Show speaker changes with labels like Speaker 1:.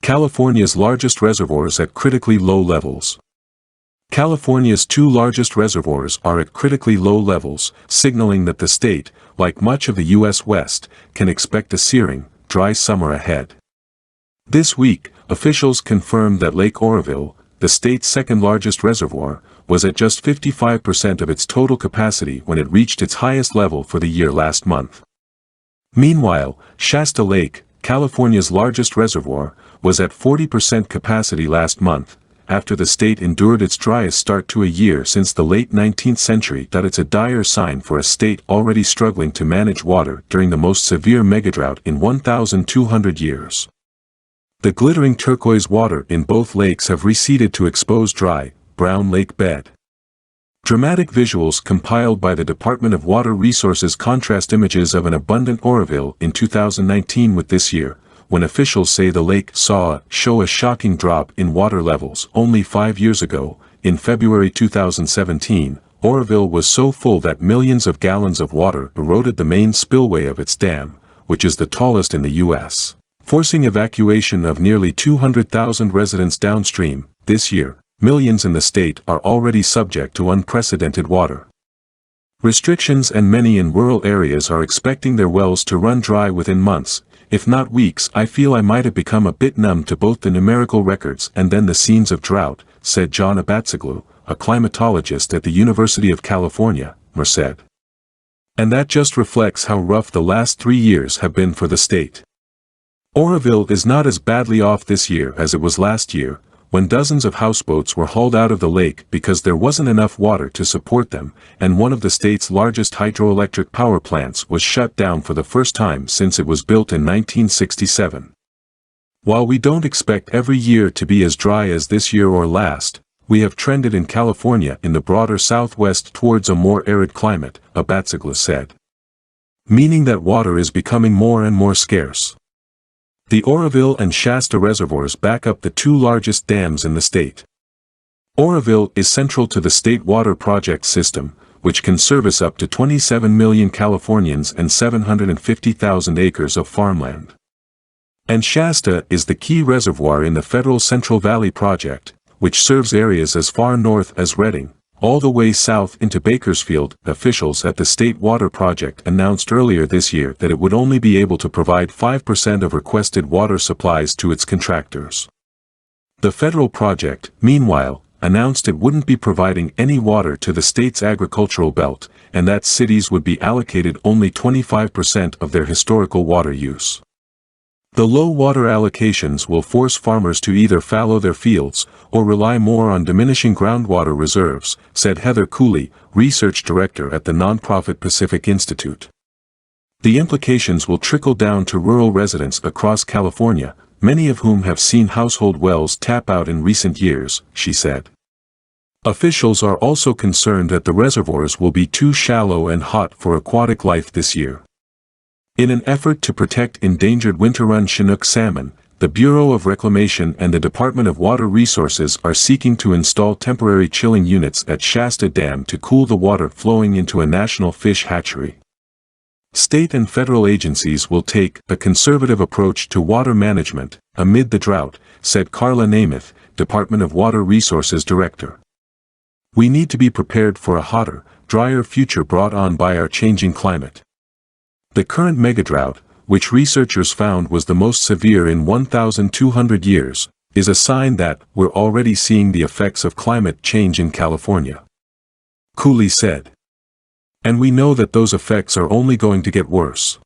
Speaker 1: California's largest reservoirs at critically low levels. California's two largest reservoirs are at critically low levels, signaling that the state, like much of the U.S. West, can expect a searing, dry summer ahead. This week, officials confirmed that Lake Oroville, the state's second-largest reservoir, was at just 55% of its total capacity when it reached its highest level for the year last month. Meanwhile, Shasta Lake, California's largest reservoir, was at 40% capacity last month, after the state endured its driest start to a year since the late 19th century. It's a dire sign for a state already struggling to manage water during the most severe megadrought in 1,200 years. The glittering turquoise water in both lakes have receded to expose dry, brown lake bed. Dramatic visuals compiled by the Department of Water Resources contrast images of an abundant Oroville in 2019 with this year, when officials say the lake show a shocking drop in water levels. Only 5 years ago, in February 2017, Oroville was so full that millions of gallons of water eroded the main spillway of its dam, which is the tallest in the U.S., forcing evacuation of nearly 200,000 residents downstream. This year, millions in the state are already subject to unprecedented water restrictions, and many in rural areas are expecting their wells to run dry within months, if not weeks. I feel I might have become a bit numb to both the numerical records and then the scenes of drought, said John Abatzoglou, a climatologist at the University of California, Merced. And that just reflects how rough the last 3 years have been for the state. Oroville is not as badly off this year as it was last year, when dozens of houseboats were hauled out of the lake because there wasn't enough water to support them, and one of the state's largest hydroelectric power plants was shut down for the first time since it was built in 1967. While we don't expect every year to be as dry as this year or last, we have trended in California in the broader Southwest towards a more arid climate, Abatzoglou said. Meaning that water is becoming more and more scarce. The Oroville and Shasta reservoirs back up the two largest dams in the state. Oroville is central to the state water project system, which can service up to 27 million Californians and 750,000 acres of farmland. And Shasta is the key reservoir in the federal Central Valley Project, which serves areas as far north as Redding, all the way south into Bakersfield. Officials at the State Water Project announced earlier this year that it would only be able to provide 5% of requested water supplies to its contractors. The federal project, meanwhile, announced it wouldn't be providing any water to the state's agricultural belt, and that cities would be allocated only 25% of their historical water use. The low water allocations will force farmers to either fallow their fields or rely more on diminishing groundwater reserves, said Heather Cooley, research director at the nonprofit Pacific Institute. The implications will trickle down to rural residents across California, many of whom have seen household wells tap out in recent years, she said. Officials are also concerned that the reservoirs will be too shallow and hot for aquatic life this year. In an effort to protect endangered winter-run Chinook salmon, the Bureau of Reclamation and the Department of Water Resources are seeking to install temporary chilling units at Shasta Dam to cool the water flowing into a national fish hatchery. State and federal agencies will take a conservative approach to water management amid the drought, said Carla Namath, Department of Water Resources Director. We need to be prepared for a hotter, drier future brought on by our changing climate. The current megadrought, which researchers found was the most severe in 1,200 years, is a sign that we're already seeing the effects of climate change in California. Cooley said. And we know that those effects are only going to get worse.